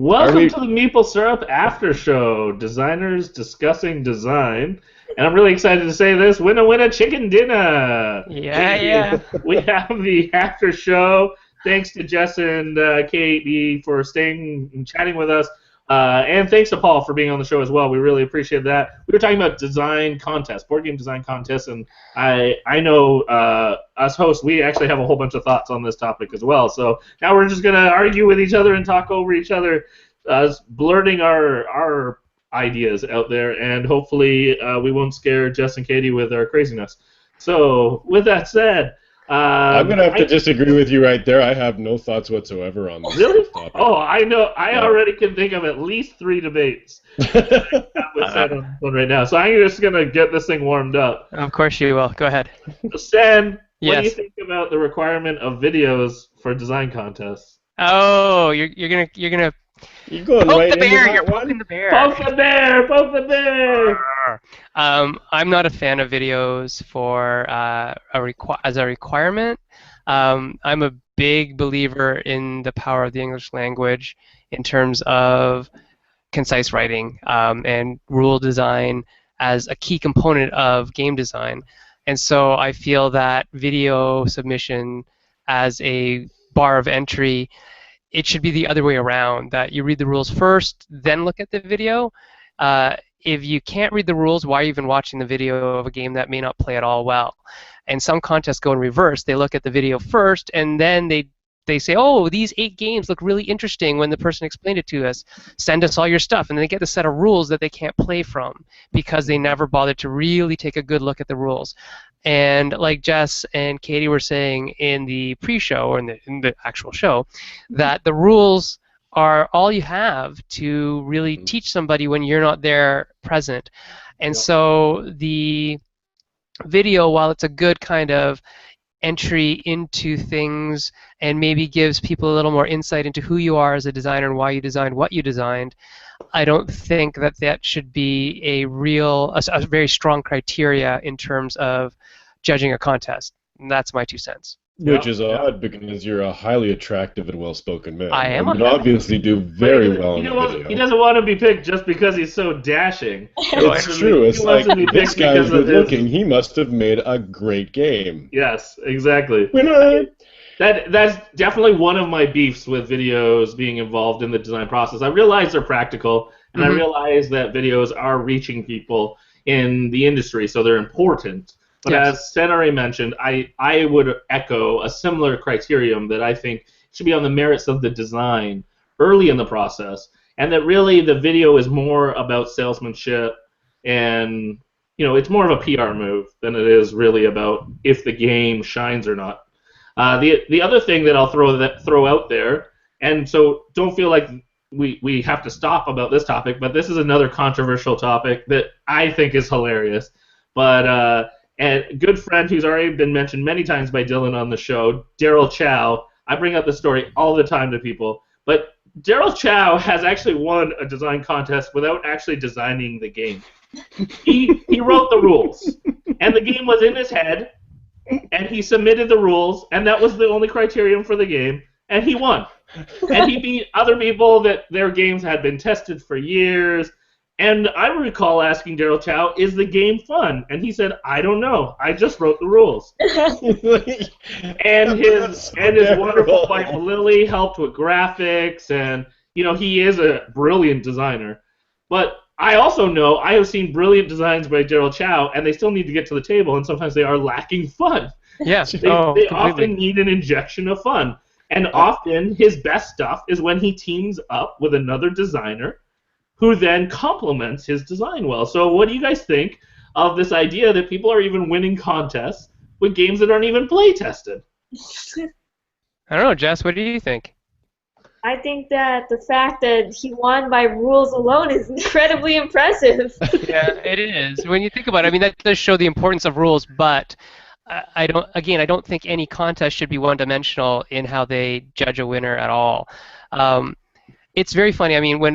Welcome to the Meeple Syrup Aftershow. Designers discussing design. And I'm really excited to say this. Winna chicken dinner. Yeah. We have the Aftershow. Thanks to Jess and Katie for staying and chatting with us. And thanks to Paul for being on the show as well. We really appreciate that. We were talking about design contests, board game design contests, and I know us hosts, we actually have a whole bunch of thoughts on this topic as well. So now we're just going to argue with each other and talk over each other, blurting our ideas out there, and hopefully we won't scare Jess and Katie with our craziness. So with that said, I'm going to have to disagree with you right there. I have no thoughts whatsoever on this topic. Oh, I know. I already can think of at least 3 debates on right now. So I'm just going to get this thing warmed up. Of course you will. Go ahead. Stan, Yes. what do you think about the requirement of videos for design contests? Oh, you're gonna You're going poke right the bear. into You're that poking one? the bear. Poke the bear! Poke the bear! I'm not a fan of videos for as a requirement. I'm a big believer in the power of the English language in terms of concise writing and rule design as a key component of game design. And so I feel that video submission as a bar of entry, it should be the other way around, that you read the rules first, then look at the video. If you can't read the rules, why are you even watching the video of a game that may not play at all well? And some contests go in reverse. They look at the video first, and then they say, oh, these 8 games look really interesting when the person explained it to us. Send us all your stuff. And they get a set of rules that they can't play from because they never bothered to really take a good look at the rules. And like Jess and Katie were saying in the pre-show, or in the actual show, that the rules are all you have to really teach somebody when you're not there present. And so the video, while it's a good kind of entry into things and maybe gives people a little more insight into who you are as a designer and why you designed what you designed, I don't think that should be a very strong criteria in terms of judging a contest. And that's my 2 cents. Which is odd because you're a highly attractive and well-spoken man. I am. You would obviously do very well in the video. He doesn't want to be picked just because he's so dashing. It's true. It's like, this guy's good-looking. He must have made a great game. Yes, exactly. Winner! That's definitely one of my beefs with videos being involved in the design process. I realize they're practical, and I realize that videos are reaching people in the industry, so they're important. But as Sen already mentioned, I would echo a similar criterion that I think should be on the merits of the design early in the process, and that really the video is more about salesmanship, and it's more of a PR move than it is really about if the game shines or not. The other thing that I'll throw out there, and so don't feel like we have to stop about this topic, but this is another controversial topic that I think is hilarious, but. And a good friend who's already been mentioned many times by Dylan on the show, Daryl Chow. I bring up the story all the time to people. But Daryl Chow has actually won a design contest without actually designing the game. He wrote the rules. And the game was in his head. And he submitted the rules. And that was the only criterion for the game. And he won. And he beat other people that their games had been tested for years. And I recall asking Daryl Chow, is the game fun? And he said, I don't know. I just wrote the rules. and his wonderful wife Lily helped with graphics, and he is a brilliant designer. But I also know I have seen brilliant designs by Daryl Chow, and they still need to get to the table, and sometimes they are lacking fun. Yes, they often need an injection of fun. And often his best stuff is when he teams up with another designer who then complements his design well. So what do you guys think of this idea that people are even winning contests with games that aren't even play tested? I don't know, Jess, what do you think? I think that the fact that he won by rules alone is incredibly impressive. Yeah, it is. When you think about it, I mean, that does show the importance of rules, but I don't think any contest should be one-dimensional in how they judge a winner at all. It's very funny. I mean, when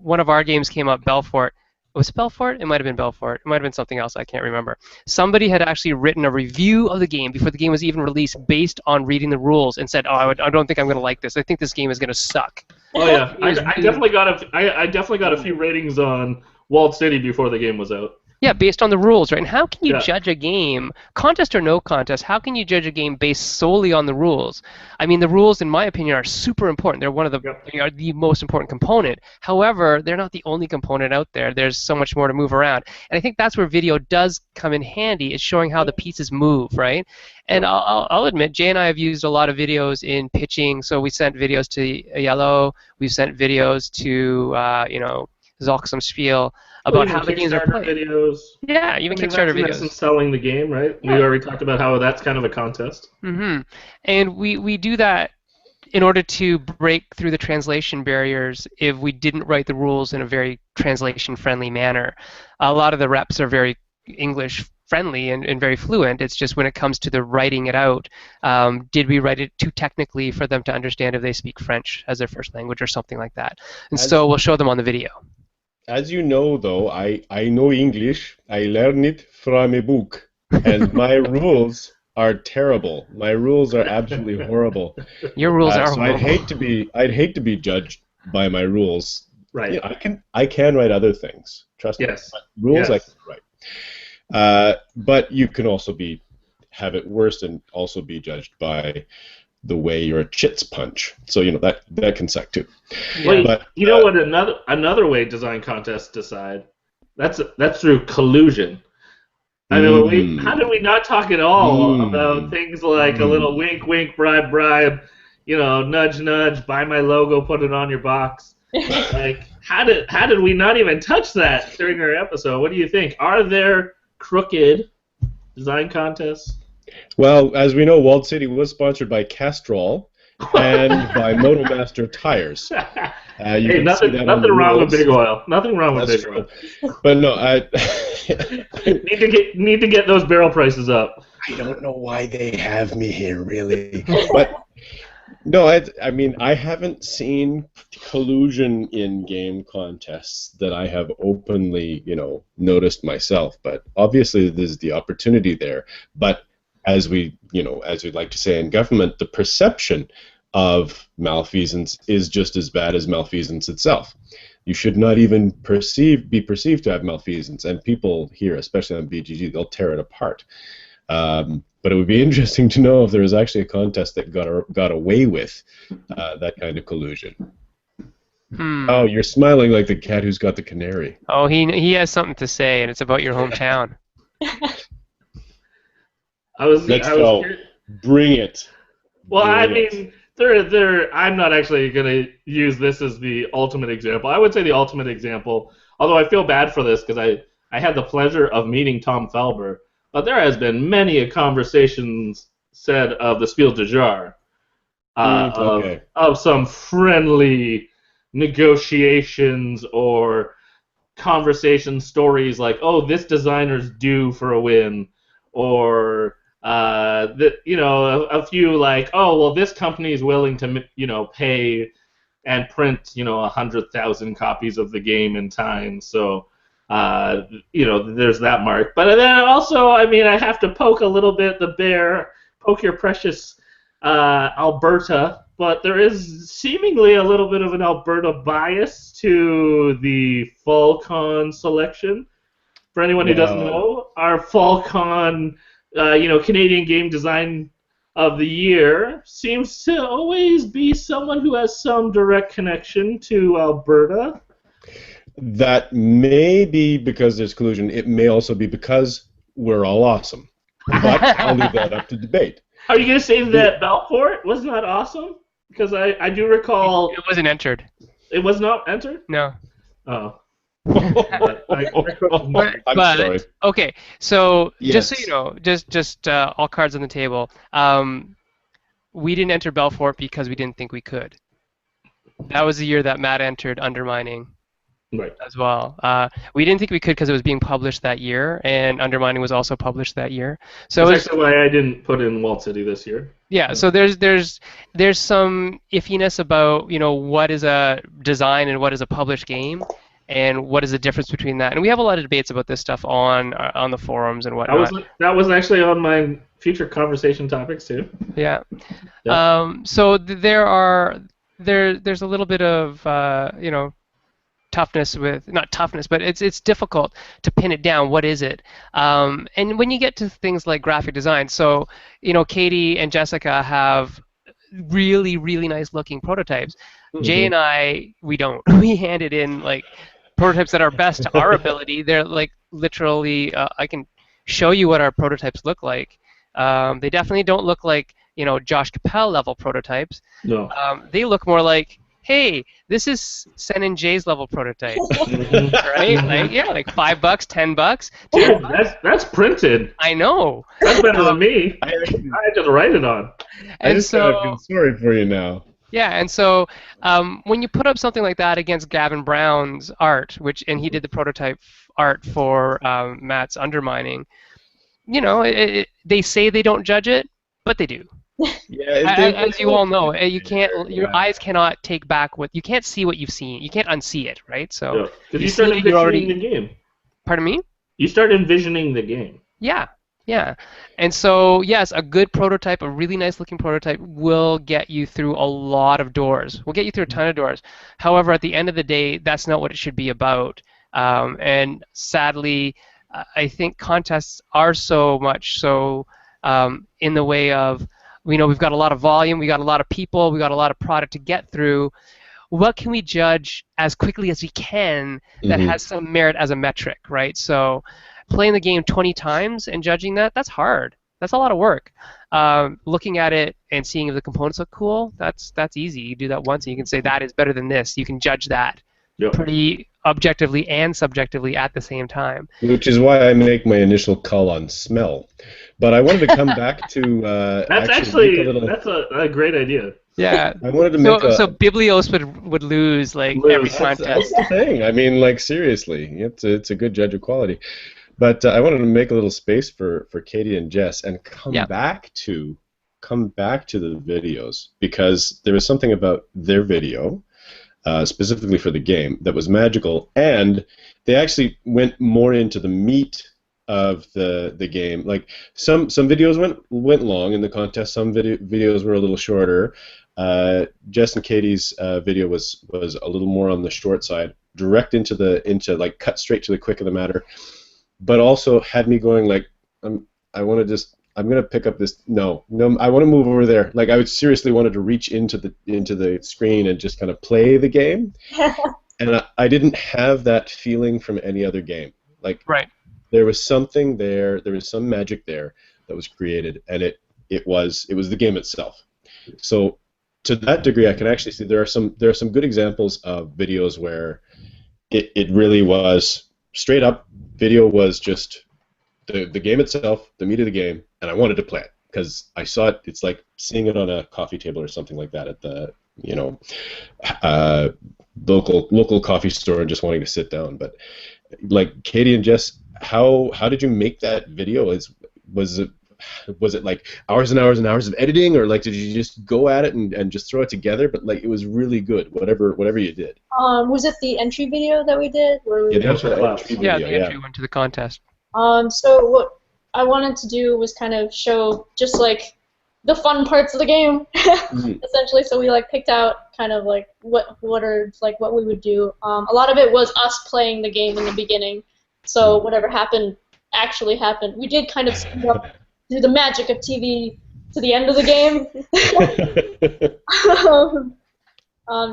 one of our games came up, Belfort, was it Belfort? It might have been Belfort. It might have been something else. I can't remember. Somebody had actually written a review of the game before the game was even released based on reading the rules and said, oh, I don't think I'm going to like this. I think this game is going to suck. Oh yeah, I definitely got I definitely got a few ratings on Walled City before the game was out. Yeah, based on the rules, right? And how can you Yeah. judge a game, contest or no contest, how can you judge a game based solely on the rules? I mean, the rules, in my opinion, are super important. They're one of the, Yep. they are the most important component. However, they're not the only component out there. There's so much more to move around. And I think that's where video does come in handy, is showing how the pieces move, right? And I'll admit, Jay and I have used a lot of videos in pitching. So we sent videos to Yellow. We've sent videos to, Zoxum Spiel about how the games are Kickstarter played. videos. Yeah, even Kickstarter that's videos. selling the game, right? Yeah. We already talked about how that's kind of a contest. Mm-hmm. And we do that in order to break through the translation barriers if we didn't write the rules in a very translation-friendly manner. A lot of the reps are very English-friendly and very fluent. It's just when it comes to the writing it out, did we write it too technically for them to understand if they speak French as their first language or something like that? And so we'll show them on the video. As you know, though, I know English. I learned it from a book, and my rules are terrible. My rules are absolutely horrible. Your rules are so horrible. I'd hate to be judged by my rules. Right. You know, I can write other things. Trust me. Yes. But rules Yes. I can write. But you can also have it worse and also be judged by the way your chits punch. So that can suck too. Well, but you know what? Another way design contests decide. That's through collusion. I mean, how did we not talk at all about things like a little wink, wink, bribe, bribe, nudge, nudge, buy my logo, put it on your box. Like, how did we not even touch that during our episode? What do you think? Are there crooked design contests? Well, as we know, Walled City was sponsored by Castrol and by MotoMaster tires. Hey, nothing wrong with Big Oil. Nothing wrong with Big Oil. But no, need to get those barrel prices up. I don't know why they have me here, really. But no, I mean, I haven't seen collusion in game contests that I have openly, noticed myself. But obviously, there's the opportunity there. But as we'd like to say in government, the perception of malfeasance is just as bad as malfeasance itself. You should not even be perceived to have malfeasance, and people here, especially on BGG, they'll tear it apart. But it would be interesting to know if there was actually a contest that got away with that kind of collusion. Oh, you're smiling like the cat who's got the canary. Oh, he has something to say, and it's about your hometown. Let's go. Bring it. Well, I mean, I'm not actually going to use this as the ultimate example. I would say the ultimate example, although I feel bad for this because I had the pleasure of meeting Tom Felber, but there has been many conversations said of the Spiel de Jar, of some friendly negotiations or conversation stories like, oh, this designer's due for a win, or a few like, oh, well, this company is willing to, pay and print, 100,000 copies of the game in time. So, there's that mark. But then also, I mean, I have to poke a little bit the bear, poke your precious Alberta. But there is seemingly a little bit of an Alberta bias to the FallCon selection. For anyone who doesn't know, our FallCon Canadian Game Design of the Year seems to always be someone who has some direct connection to Alberta. That may be because there's collusion. It may also be because we're all awesome. But I'll leave that up to debate. Are you going to say that Belfort was not awesome? Because I do recall... It wasn't entered. It was not entered? No. Oh. I'm sorry. Okay, so Yes. just so you know, just all cards on the table. We didn't enter Belfort because we didn't think we could. That was the year that Matt entered Undermining. Right. As well. We didn't think we could because it was being published that year, and Undermining was also published that year. So that's actually why I didn't put in Walled City this year. Yeah. So there's some iffiness about what is a design and what is a published game, and what is the difference between that. And we have a lot of debates about this stuff on the forums and whatnot. That was actually on my future conversation topics too. Yeah. So there are there's a little bit of toughness with not toughness, but it's difficult to pin it down. What is it? And when you get to things like graphic design, so Katie and Jessica have really really nice looking prototypes. Jay and I, we don't. We handed in like prototypes that are best to our ability. They're like literally, I can show you what our prototypes look like. They definitely don't look like Josh Capel level prototypes. No. They look more like, hey, this is Sen and Jay's level prototype, right? Like like $5, $10. Yeah, that's printed. I know. That's better than me. I just write it on. I just kind of feel sorry for you now. Yeah, and so when you put up something like that against Gavin Brown's art, and he did the prototype art for Matt's Undermining, they say they don't judge it, but they do. Yeah, as you all know, you can't. Your eyes cannot take back what you can't see what you've seen. You can't unsee it, right? So because you start envisioning the game. Pardon me? You start envisioning the game. Yeah. And so, yes, a good prototype, a really nice-looking prototype, will get you through a lot of doors. Will get you through a ton of doors. However, at the end of the day, that's not what it should be about. And sadly, I think contests are so much so in the way of, we've got a lot of volume, we got a lot of people, we got a lot of product to get through. What can we judge as quickly as we can that has some merit as a metric, right? So playing the game 20 times and judging that's hard. That's a lot of work. Looking at it and seeing if the components look cool, that's easy. You do that once and you can say that is better than this. You can judge that pretty objectively and subjectively at the same time. Which is why I make my initial call on smell. But I wanted to come back to that's a great idea. Yeah. I wanted to make so Biblios would lose every contest. That's the thing. I mean, seriously, it's a good judge of quality. But I wanted to make a little space for Katie and Jess and come back to the videos, because there was something about their video, specifically for the game, that was magical, and they actually went more into the meat of the game. Like some videos went long in the contest, some videos were a little shorter. Jess and Katie's video was a little more on the short side, direct into cut straight to the quick of the matter, but also had me going I'm gonna pick up this. No, I want to move over there. I would seriously wanted to reach into the screen and just kind of play the game, and I didn't have that feeling from any other game. Right. There was something there. There was some magic there that was created, and it was the game itself. So to that degree, I can actually see there are some good examples of videos where it really was straight up. Video was just the game itself, the meat of the game, and I wanted to play it because I saw it. It's like seeing it on a coffee table or something like that at the local coffee store and just wanting to sit down. But Katie and Jess, how did you make that video? Was it hours and hours and hours of editing, or did you just go at it and just throw it together? But it was really good, whatever you did. Was it the entry video that we did? The entry video, the entry went to the contest. So what I wanted to do was kind of show just the fun parts of the game, essentially. So we picked out kind of what we would do. A lot of it was us playing the game in the beginning. So whatever happened actually happened. We did kind of speed up through the magic of TV to the end of the game,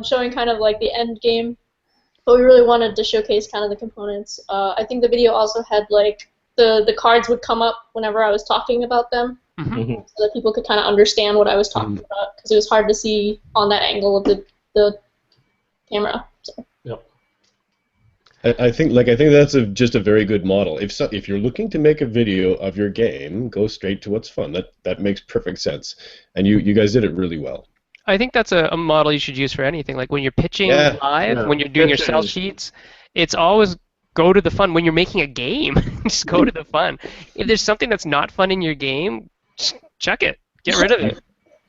showing kind of the end game. But we really wanted to showcase kind of the components. I think the video also had the cards would come up whenever I was talking about them, so that people could kind of understand what I was talking about, because it was hard to see on that angle of the camera. So. Yep. I think that's just a very good model. If you're looking to make a video of your game, go straight to what's fun. That makes perfect sense, and you guys did it really well. I think that's a model you should use for anything. When you're pitching live, when you're doing your sell sheets, it's always go to the fun. When you're making a game, just go to the fun. If there's something that's not fun in your game, just chuck it. Get rid of it.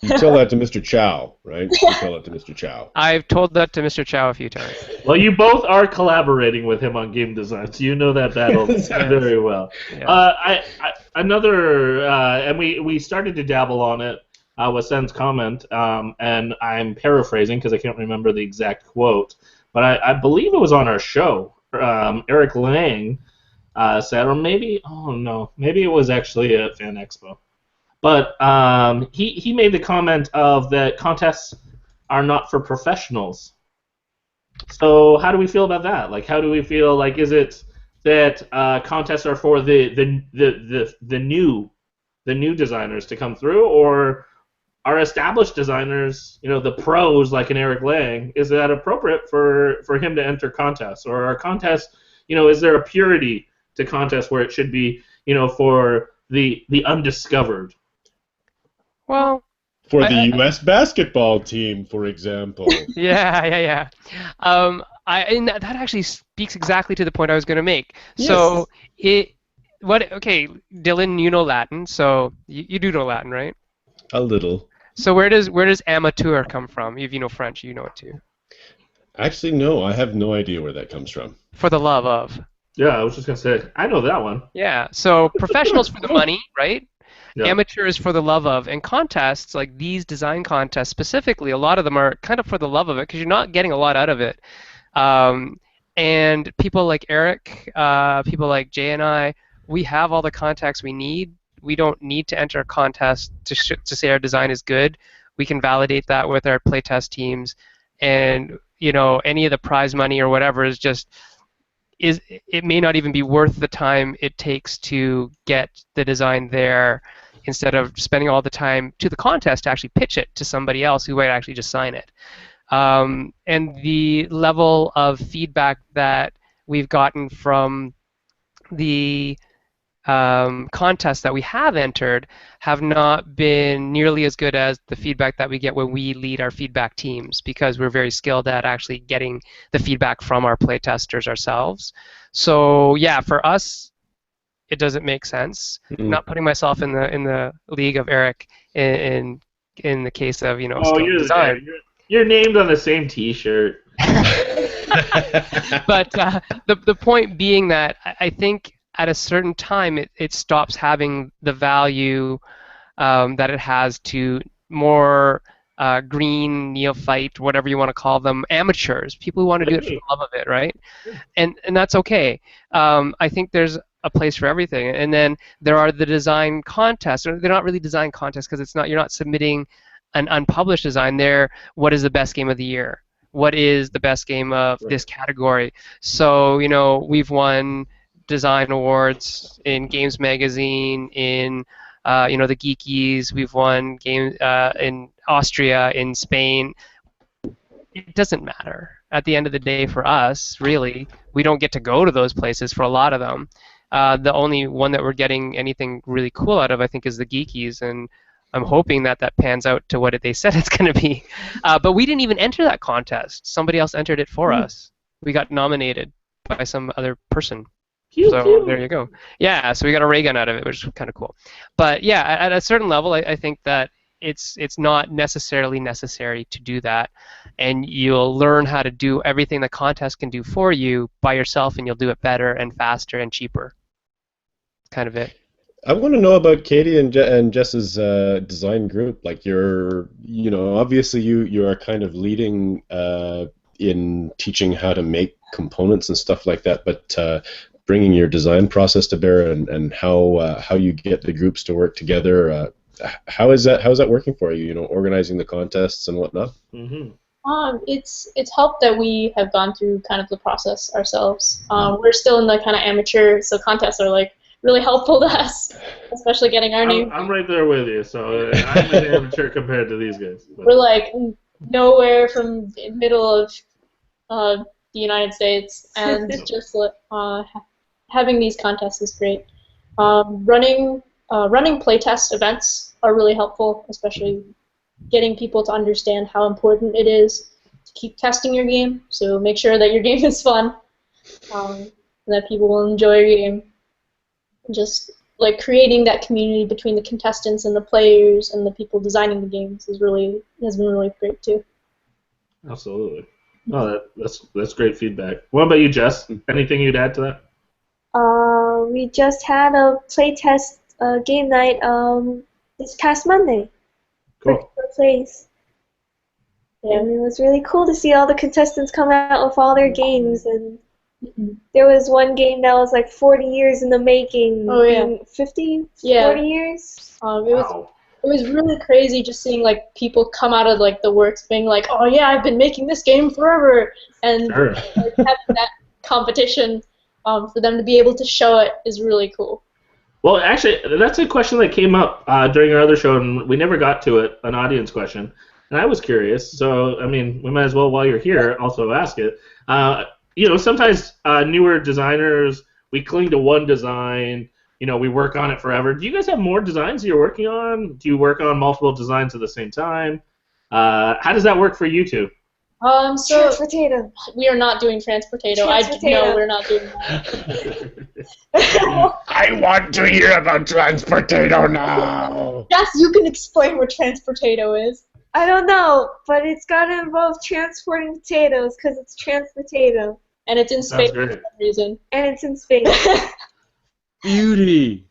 You tell that to Mr. Chow, right? You tell that to Mr. Chow. I've told that to Mr. Chow a few times. Well, you both are collaborating with him on game design, so you know that battle very well. Yeah. And we started to dabble on it was Sen's comment, and I'm paraphrasing because I can't remember the exact quote, but I believe it was on our show. Eric Lang said, or maybe, oh no, maybe it was actually at Fan Expo. But he made the comment of that contests are not for professionals. So how do we feel about that? Like, how do we feel? Like, is it that contests are for the new designers to come through, or are established designers, the pros like an Eric Lang, is that appropriate for him to enter contests, or are contests, is there a purity to contests where it should be, for the undiscovered? Well, For the U.S. basketball team, for example. Yeah. And that actually speaks exactly to the point I was going to make. Yes. So okay, Dylan, you know Latin, so you do know Latin, right? A little. So where does amateur come from? If you know French, you know it too. Actually, no, I have no idea where that comes from. For the love of. Yeah, I was just gonna say, I know that one. Yeah. So professionals for the money, right? Yeah. Amateurs for the love of, and contests like these design contests specifically, a lot of them are kind of for the love of it because you're not getting a lot out of it. And people like Eric, people like Jay and I, we have all the contacts we need. We don't need to enter a contest to say our design is good. We can validate that with our playtest teams, and any of the prize money or whatever it may not even be worth the time it takes to get the design there, instead of spending all the time to the contest to actually pitch it to somebody else who might actually just sign it. And the level of feedback that we've gotten from the contests that we have entered have not been nearly as good as the feedback that we get when we lead our feedback teams, because we're very skilled at actually getting the feedback from our playtesters ourselves. So yeah, for us, it doesn't make sense. Mm-hmm. Not putting myself in the league of Eric in the case of skilled design. You're named on the same T-shirt. But the point being that I think at a certain time it stops having the value that it has to more green, neophyte, whatever you want to call them, amateurs, people who want to do it for the love of it, right? And that's okay. I think there's a place for everything. And then there are the design contests. They're not really design contests because you're not submitting an unpublished design. They're what is the best game of the year? What is the best game of this category? So we've won design awards in Games Magazine, in the Geekies. We've won games in Austria, in Spain. It doesn't matter. At the end of the day, for us, really, we don't get to go to those places for a lot of them. The only one that we're getting anything really cool out of, I think, is the Geekies, and I'm hoping that pans out to what they said it's going to be. But we didn't even enter that contest. Somebody else entered it for us. We got nominated by some other person. So there you go. Yeah, so we got a ray gun out of it, which is kind of cool. But yeah, at a certain level, I think that it's not necessarily necessary to do that, and you'll learn how to do everything the contest can do for you by yourself, and you'll do it better and faster and cheaper. That's kind of it. I want to know about Katie and Jess's design group. Like obviously you are kind of leading in teaching how to make components and stuff like that, but bringing your design process to bear and how you get the groups to work together. How is that working for you? Organizing the contests and whatnot. Mm-hmm. It's helped that we have gone through kind of the process ourselves. We're still in the kind of amateur, so contests are like really helpful to us, especially getting our name. I'm right there with you, so I'm an amateur compared to these guys. But. We're like nowhere from the middle of the United States, and just having these contests is great. Running playtest events are really helpful, especially getting people to understand how important it is to keep testing your game. So make sure that your game is fun, and that people will enjoy your game. Just like creating that community between the contestants and the players and the people designing the games has been really great too. Absolutely. Oh, that's great feedback. What about you, Jess? Anything you'd add to that? We just had a playtest game night this past Monday. Cool. place. Yeah. And it was really cool to see all the contestants come out with all their games. And there was one game that was like 40 years in the making. Oh, yeah. 50, Yeah. 40 years. It was really crazy just seeing like people come out of like the works being like, oh yeah, I've been making this game forever, and Sure. like, having that competition for them to be able to show it is really cool. Well, actually, that's a question that came up during our other show, and we never got to it, an audience question. And I was curious, so, I mean, we might as well, while you're here, also ask it. Sometimes newer designers, we cling to one design, we work on it forever. Do you guys have more designs you're working on? Do you work on multiple designs at the same time? How does that work for you two? So Transportato. we are not doing Transportato. No, we're not doing that. I want to hear about Transportato now. Yes, you can explain what Transportato is. I don't know, but it's got to involve transporting potatoes because it's Transportato. And it's in space Sounds for great. some reason. And it's in space. Beauty.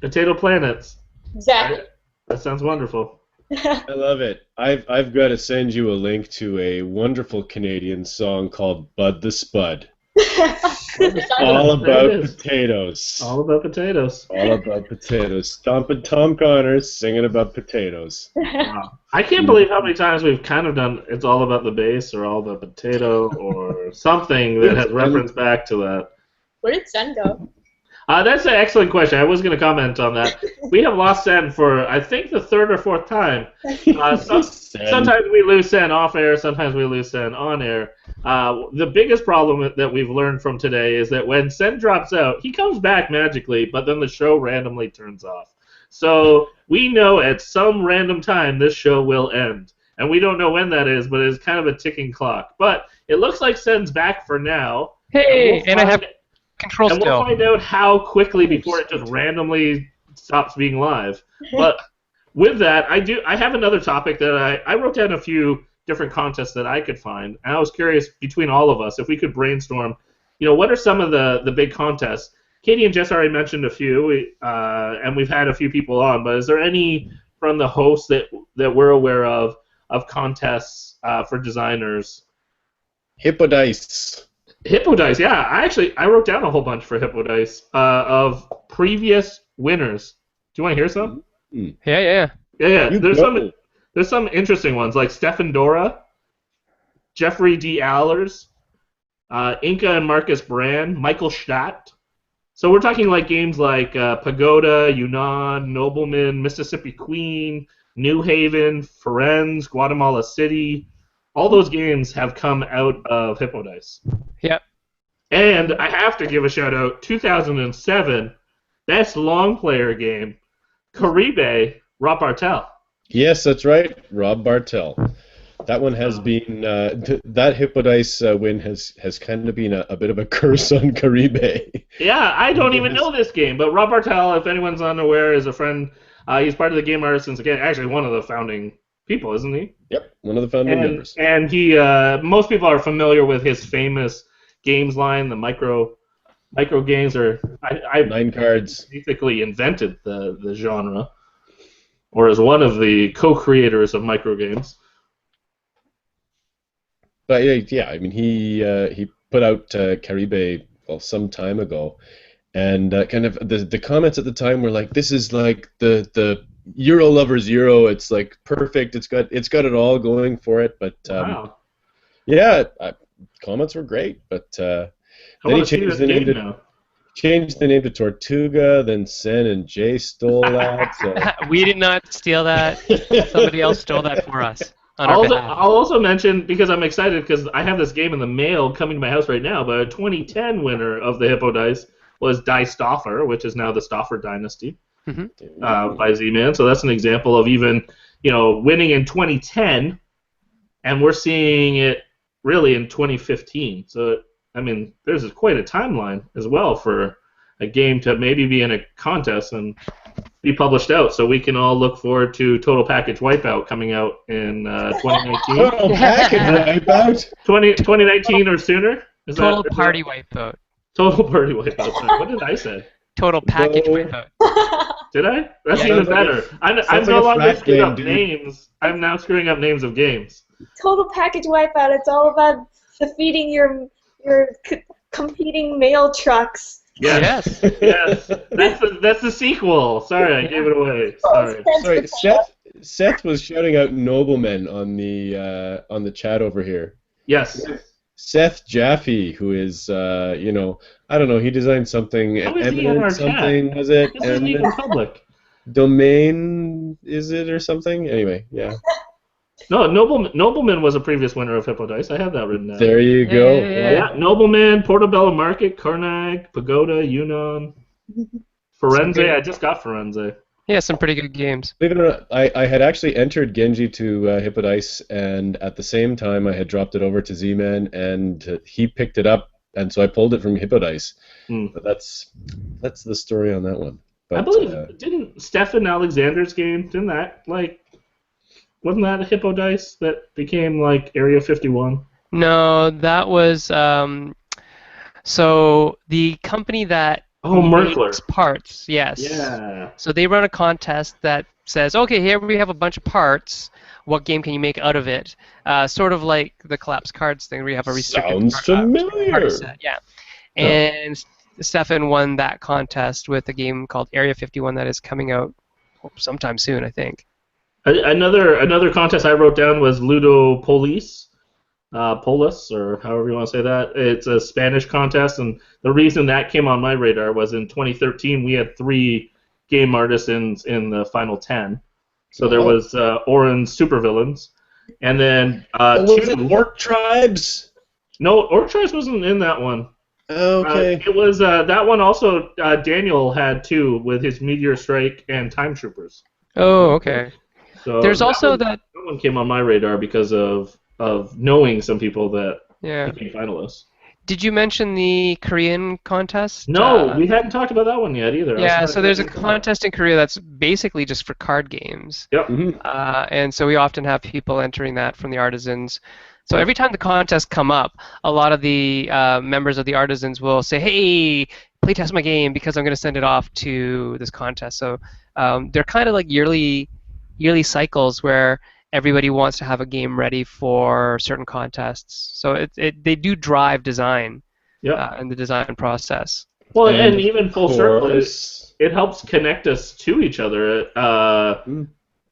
Potato planets. Exactly. That sounds wonderful. I love it. I've got to send you a link to a wonderful Canadian song called Bud the Spud. All about potatoes. All about potatoes. All about potatoes. Stompin' Tom Connors singing about potatoes. Wow. I can't believe how many times we've kind of done It's All About the Bass or All About Potato or something that has reference back to that. Where did Sen go? That's an excellent question. I was going to comment on that. We have lost Sen for, I think, the third or fourth time. Sometimes we lose Sen off air, sometimes we lose Sen on air. The biggest problem that we've learned from today is that when Sen drops out, he comes back magically, but then the show randomly turns off. So we know at some random time this show will end. And we don't know when that is, but it's kind of a ticking clock. But it looks like Sen's back for now. Hey, and I have control and still. we'll find out how quickly before it just randomly stops being live. But with that, I have another topic that I wrote down a few different contests that I could find, and I was curious between all of us if we could brainstorm. What are some of the big contests? Katie and Jess already mentioned a few, and we've had a few people on. But is there any from the hosts that we're aware of contests for designers? Hippo Dice. Hippo Dice, yeah. I wrote down a whole bunch for Hippo Dice of previous winners. Do you want to hear some? Yeah. Yeah. There's some interesting ones like Stefan Dora, Jeffrey D. Allers, Inca and Marcus Brand, Michael Stadt. So we're talking like games like Pagoda, Yunnan, Nobleman, Mississippi Queen, New Haven, Firenze, Guatemala City. All those games have come out of Hippo Dice. Yep. And I have to give a shout out, 2007, best long player game, Caribe, Rob Bartel. Yes, that's right, Rob Bartel. That one has been, that Hippo Dice win has kind of been a bit of a curse on Caribe. Yeah, I don't even know this game, but Rob Bartel, if anyone's unaware, is a friend. He's part of the Game Artisans Again, actually one of the founding people, isn't he? Yep, one of the founding members. And he, most people are familiar with his famous games line, the micro games, or I 9 cards. Basically invented the genre, or is one of the co-creators of micro games. But yeah, I mean he put out Caribe some time ago, and kind of the comments at the time were like, this is like the Euro lovers Euro. It's like perfect. It's got it all going for it. But Wow. Yeah, comments were great. But then he changed the name to Tortuga. Then Sen and Jay stole that. So. We did not steal that. Somebody else stole that for us. I'll also mention, because I'm excited, because I have this game in the mail coming to my house right now, but a 2010 winner of the Hippo Dice was Die Stoffer, which is now the Stoffer Dynasty, by Z-Man. So that's an example of even, winning in 2010, and we're seeing it really in 2015. So, I mean, there's quite a timeline as well for a game to maybe be in a contest and be published out, so we can all look forward to Total Package Wipeout coming out in 2019. Total Package Wipeout? 2019 or sooner? Total Party Wipeout. Total Party Wipeout. What did I say? Total package No. wipeout. Did I? That's Yeah. even better. I'm sounds no like a longer frat screwing game, up dude. names. I'm now screwing up names of games. Total package wipeout. It's all about defeating your competing mail trucks. Yes. Yes. Yes. That's the sequel. Sorry, I gave it away. Sorry. Sorry, Seth was shouting out noblemen on the chat over here. Yes. Seth Jaffe, who is, I don't know, he designed something. How is he in our something, chat? was it? This isn't even public. Domain, is it, or something? Anyway, yeah. No, Nobleman was a previous winner of Hippo Dice. I have that written down. There you go. Yeah. Nobleman, Portobello Market, Karnag, Pagoda, Yunnan, Firenze. I just got Firenze. Yeah, some pretty good games. Believe it or not, I had actually entered Genji to Hippo Dice, and at the same time I had dropped it over to Z-Man, and he picked it up, and so I pulled it from Hippo Dice. But that's the story on that one. But, I believe, didn't Stefan Alexander's game, wasn't that a Hippo Dice that became like Area 51? No, that was so the company that Merkler. makes parts. Yes. Yeah. So they run a contest that says, okay, here we have a bunch of parts. What game can you make out of it? Sort of like the collapse cards thing, where you have a restricted sounds familiar. party set. Yeah. And Stefan won that contest with a game called Area 51 that is coming out sometime soon, I think. Another contest I wrote down was Ludo Polis, or however you want to say that. It's a Spanish contest, and the reason that came on my radar was in 2013 we had 3 game artisans in the final 10. So there was Oran's Supervillains, and then was it Orc Tribes? No, Orc Tribes wasn't in that one. Okay. It was that one also. Daniel had 2 with his Meteor Strike and Time Troopers. Oh, okay. So There's also that one came on my radar because of knowing some people that Yeah. became finalists. Did you mention the Korean contest? No, we hadn't talked about that one yet either. Yeah, so there's a contest in Korea that's basically just for card games. Yep. And so we often have people entering that from the artisans. So every time the contests come up, a lot of the members of the artisans will say, hey, playtest my game because I'm going to send it off to this contest. So they're kind of like yearly cycles where everybody wants to have a game ready for certain contests. So they do drive design and the design process. Well, and even full circle, it helps connect us to each other.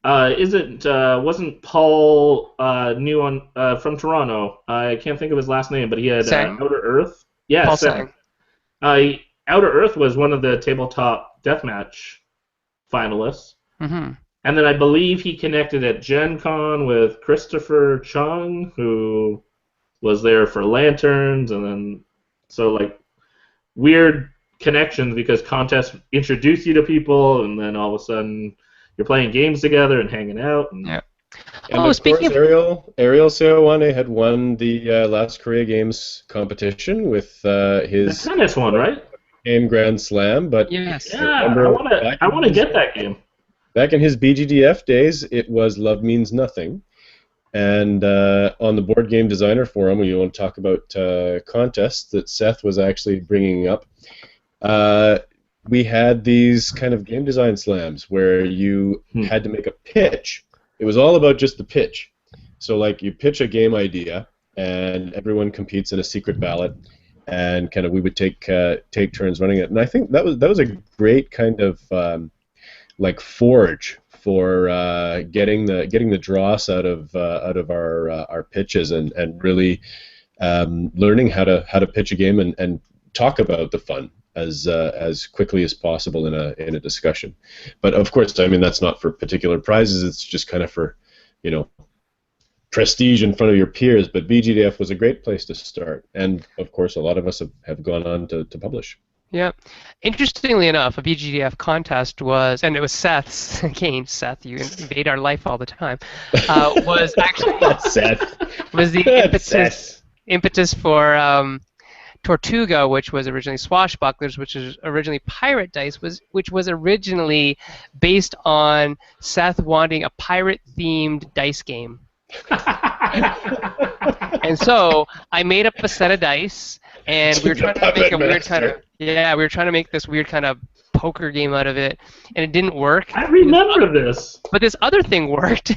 Wasn't Paul new on from Toronto? I can't think of his last name, but he had Outer Earth. Yeah, Paul Sang. Outer Earth was one of the tabletop deathmatch finalists. Mm-hmm. And then I believe he connected at Gen Con with Christopher Chung, who was there for Lanterns, and then so like weird connections because contests introduce you to people, and then all of a sudden you're playing games together and hanging out. And, yeah. And speaking of Ariel Seoane had won the last Korea Games competition with his the tennis one, right? Game Grand Slam, but yes. Yeah, I want to get that game. Back in his BGDF days, it was Love Means Nothing. And on the Board Game Designer Forum, when you want to talk about contests that Seth was actually bringing up, we had these kind of game design slams where you had to make a pitch. It was all about just the pitch. So, like, you pitch a game idea, and everyone competes in a secret ballot, and kind of we would take turns running it. And I think that was a great kind of like forge for getting the dross out of our pitches and really learning how to pitch a game and talk about the fun as quickly as possible in a discussion. But of course, I mean that's not for particular prizes. It's just kind of for prestige in front of your peers. But BGDF was a great place to start, and of course, a lot of us have gone on to publish. Yeah. Interestingly enough, a BGDF contest was, and it was Seth's, again, Seth, you invade our life all the time, was actually Seth. Was the impetus for Tortuga, which was originally Swashbucklers, which was originally Pirate Dice, which was originally based on Seth wanting a pirate-themed dice game. And so I made up a set of dice, and we were trying to make a weird kind of we were trying to make this weird kind of poker game out of it, and it didn't work. I remember this. But this other thing worked,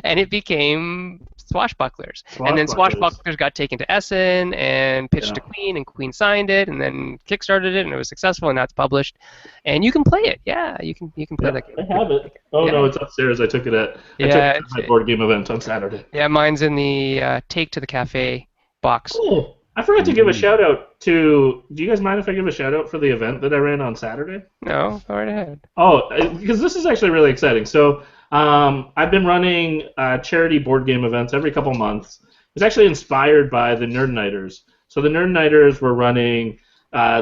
and it became Swashbucklers. And then Swashbucklers got taken to Essen and pitched to Queen, and Queen signed it, and then kickstarted it, and it was successful, and now it's published. And you can play it. Yeah, you can play that game. I have it. Oh no, it's upstairs. I took it at my board game event on Saturday. Yeah, mine's in the Take to the Cafe box. Oh, I forgot to give a shout out to. Do you guys mind if I give a shout out for the event that I ran on Saturday? No, go right ahead. Oh, because this is actually really exciting. So I've been running charity board game events every couple months. It's actually inspired by the Nerd Nighters. So the Nerd Nighters were running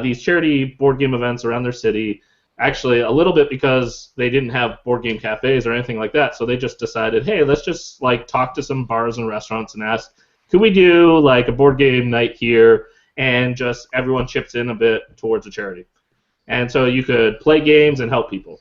these charity board game events around their city. Actually, a little bit because they didn't have board game cafes or anything like that. So they just decided, hey, let's just like talk to some bars and restaurants and ask, could we do like a board game night here, and just everyone chips in a bit towards a charity. And so you could play games and help people.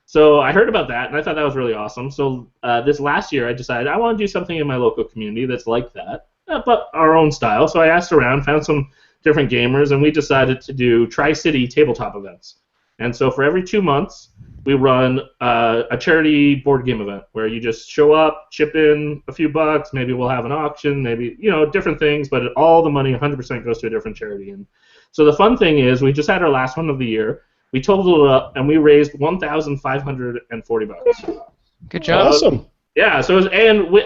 So I heard about that, and I thought that was really awesome. So this last year, I decided I want to do something in my local community that's like that, but our own style. So I asked around, found some different gamers, and we decided to do Tri-City tabletop events. And so for every 2 months, we run a charity board game event where you just show up, chip in a few bucks, maybe we'll have an auction, maybe, different things, but all the money 100% goes to a different charity. And so the fun thing is we just had our last one of the year. We totaled it up, and we raised $1,540. Good job. Awesome. Yeah,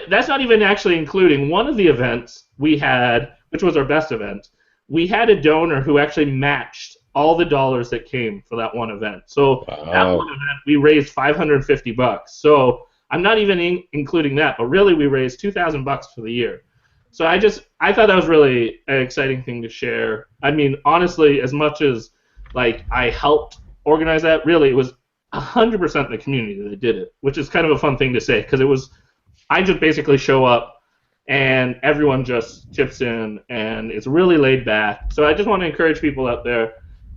that's not even actually including one of the events we had, which was our best event. We had a donor who actually matched all the dollars that came for that one event. So that one event, we raised $550. So I'm not even including that, but really we raised $2,000 for the year. So I thought that was really an exciting thing to share. I mean, honestly, as much as like I helped organize that, really it was 100% the community that did it, which is kind of a fun thing to say because I just basically show up and everyone just chips in and it's really laid back. So I just want to encourage people out there,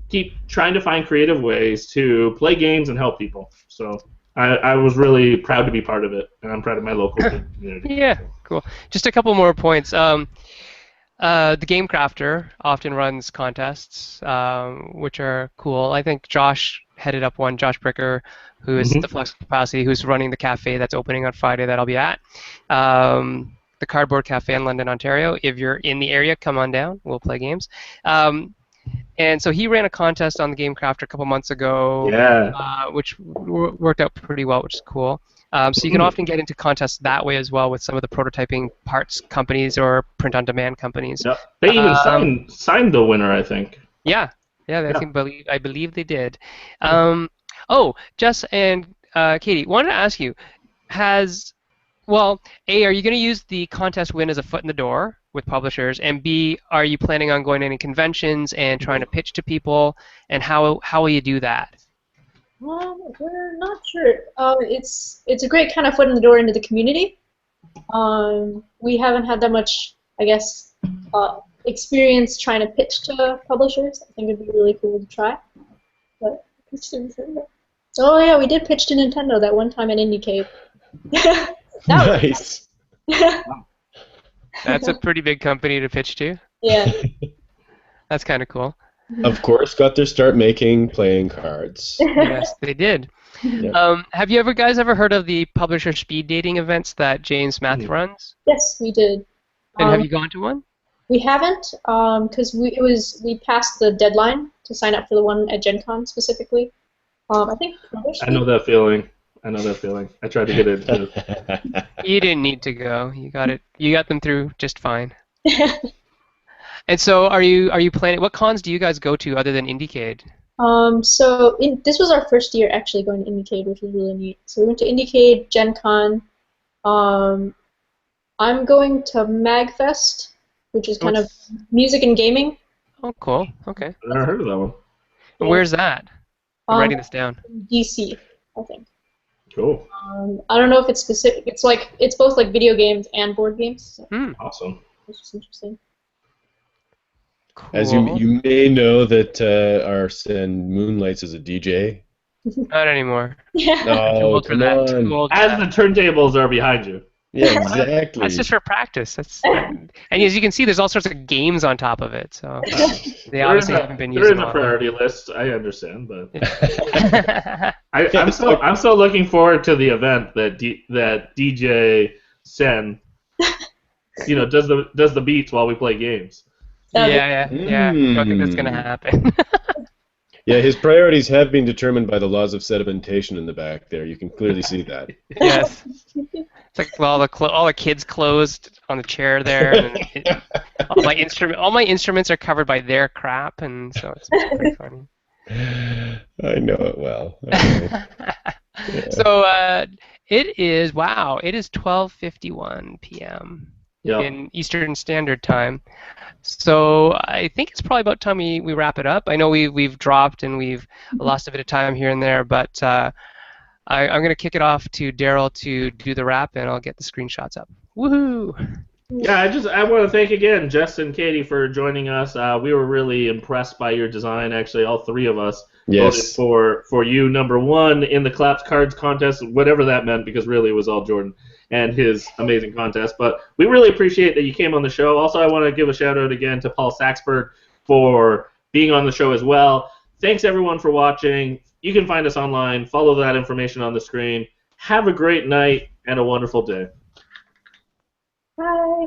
keep trying to find creative ways to play games and help people. So I was really proud to be part of it, and I'm proud of my local community. Yeah, cool. Just a couple more points. The Game Crafter often runs contests, which are cool. I think Josh headed up one, Josh Bricker, who is the Flux Capacity, who's running the cafe that's opening on Friday that I'll be at. The Cardboard Cafe in London, Ontario. If you're in the area, come on down. We'll play games. And so he ran a contest on the Game Crafter a couple months ago, which worked out pretty well, which is cool. So you can often get into contests that way as well with some of the prototyping parts companies or print-on-demand companies. Yep. They even signed the winner, I think. Yeah, I believe they did. Jess and Katie, wanted to ask you, are you going to use the contest win as a foot in the door with publishers, and B, are you planning on going to any conventions and trying to pitch to people, and how will you do that? We're not sure. It's a great kind of foot in the door into the community. We haven't had that much, I guess, experience trying to pitch to publishers. I think it'd be really cool to try. But we did pitch to Nintendo that one time at IndieCade. Nice. That's a pretty big company to pitch to. Yeah. That's kind of cool. Of course, got their start making playing cards. Yes, they did. Yeah. Have you guys ever heard of the publisher speed dating events that James Math runs? Yes, we did. And have you gone to one? We haven't, because we passed the deadline to sign up for the one at Gen Con specifically. I think. I know that feeling. I tried to get it. You didn't need to go. You got it. You got them through just fine. And so, are you planning? What cons do you guys go to other than IndieCade? This was our first year actually going to IndieCade, which was really neat. So we went to IndieCade, Gen Con. I'm going to MagFest, which is kind of music and gaming. Oh, cool. Okay. I've never heard of that one. Yeah. Where's that? I'm writing this down. DC, I think. Cool. I don't know if it's specific. It's both like video games and board games. So. Awesome. Which is interesting. Cool. As you may know that our son moonlights as a DJ. Not anymore. Yeah. No, Too old for come that. on. Too old for As that. the turntables are behind you. Yeah, exactly. That's just for practice. And as you can see, there's all sorts of games on top of it. So they obviously haven't been they're using in the all of them. priority list. I understand, but Yeah. I'm so looking forward to the event that DJ Sen, does the beats while we play games. Yeah. I don't think that's gonna happen. Yeah, his priorities have been determined by the laws of sedimentation in the back there. You can clearly see that. Yes. It's like all the kids closed on the chair there, and all my instruments are covered by their crap, and so it's pretty funny. I know it well. Yeah. So it is 12:51 p.m. Yep. in Eastern Standard Time. So I think it's probably about time we wrap it up. I know we've dropped and we've lost a bit of time here and there, but I'm going to kick it off to Daryl to do the wrap, and I'll get the screenshots up. Woohoo! Yeah, I want to thank again Jess and Katie for joining us. We were really impressed by your design. Actually, all three of us voted for you number one in the Collapse Cards contest, whatever that meant, because really it was all Jordan and his amazing contest. But we really appreciate that you came on the show. Also, I want to give a shout out again to Paul Saxberg for being on the show as well. Thanks everyone for watching. You can find us online. Follow that information on the screen. Have a great night and a wonderful day. Bye.